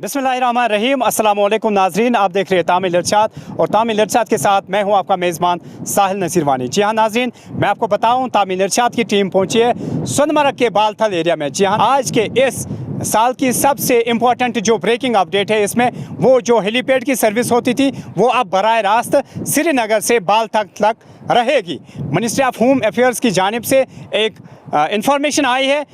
बिस्मिल्लाहिर्रहमानिर्रहीम। अस्सलाम वालेकुम नाजरीन, आप देख रहे हैं तामिल इरशाद और तामिल इरशाद के साथ मैं हूं आपका मेज़बान साहिल नसीरवानी। जी हाँ नाजरीन, मैं आपको बताऊं तामिल इरशाद की टीम पहुंची है सोनमर्ग के बालथल एरिया में। जी हाँ, आज के इस साल की सबसे इम्पोर्टेंट जो ब्रेकिंग अपडेट है इसमें वो जो हेलीपैड की सर्विस होती थी वो अब बराह रास्त श्रीनगर से बालथल तक रहेगी। मिनिस्ट्री ऑफ होम अफेयर्स की जानिब से एक इंफॉर्मेशन आई है,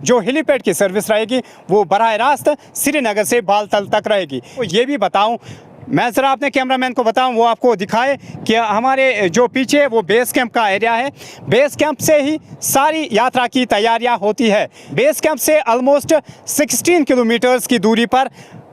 जो हेलीपैड की सर्विस रहेगी वो बराह रास्त श्रीनगर से बालथल तक रहेगी। तो ये भी बताऊं, मैं ज़रा अपने कैमरामैन को बताऊं वो आपको दिखाए कि हमारे जो पीछे वो बेस कैंप का एरिया है। बेस कैंप से ही सारी यात्रा की तैयारियां होती है। बेस कैंप से ऑलमोस्ट 16 किलोमीटर्स की दूरी पर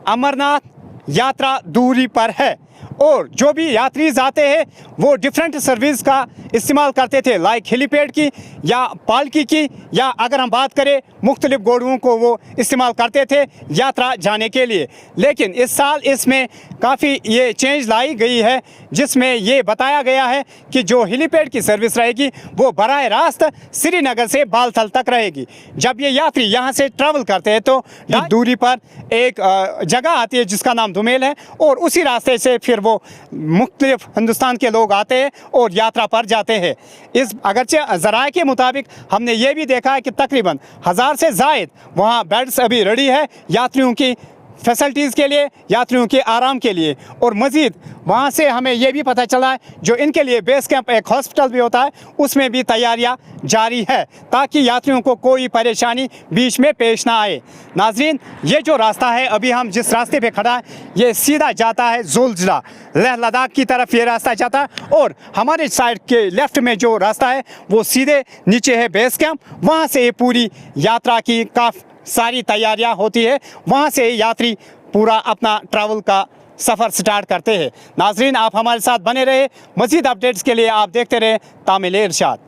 अमरनाथ यात्रा दूरी पर है और जो भी यात्री आते हैं वो डिफरेंट सर्विस का इस्तेमाल करते थे, लाइक हेलीपैड की या पालकी की, या अगर हम बात करें मुख्तलिफ गाड़ियों को वो इस्तेमाल करते थे यात्रा जाने के लिए। लेकिन इस साल इसमें काफ़ी ये चेंज लाई गई है, जिसमें ये बताया गया है कि जो हेलीपैड की सर्विस रहेगी वो बराह रास्त श्रीनगर से बालथल तक रहेगी। जब ये यात्री यहाँ से ट्रैवल करते हैं तो दूरी पर एक जगह आती है जिसका नाम दुमेल है और उसी रास्ते से फिर वो मुख्तलिफ हिंदुस्तान के लोग आते हैं और यात्रा पर जाते हैं। इस अगरचे ज़राए के मुताबिक हमने ये भी देखा है कि तकरीबन 1000 से ज़ायद वहाँ बेड्स अभी रेडी है यात्रियों की फैसिलिटीज़ के लिए, यात्रियों के आराम के लिए। और मज़ीद वहाँ से हमें ये भी पता चला है जो इनके लिए बेस कैंप एक हॉस्पिटल भी होता है, उसमें भी तैयारियाँ जारी है ताकि यात्रियों को कोई परेशानी बीच में पेश ना आए। नाजरीन, ये जो रास्ता है अभी हम जिस रास्ते पे खड़ा है ये सीधा जाता है ज़ुलज़ला लेह लद्दाख की तरफ, ये रास्ता जाता है। और हमारे साइड के लेफ़्ट में जो रास्ता है वो सीधे नीचे है बेस कैंप, वहाँ से ये पूरी यात्रा की काफ़ी सारी तैयारियां होती है, वहां से यात्री पूरा अपना ट्रैवल का सफ़र स्टार्ट करते हैं। नाजरीन, आप हमारे साथ बने रहे, मज़ीद अपडेट्स के लिए आप देखते रहे तामिल इरशाद।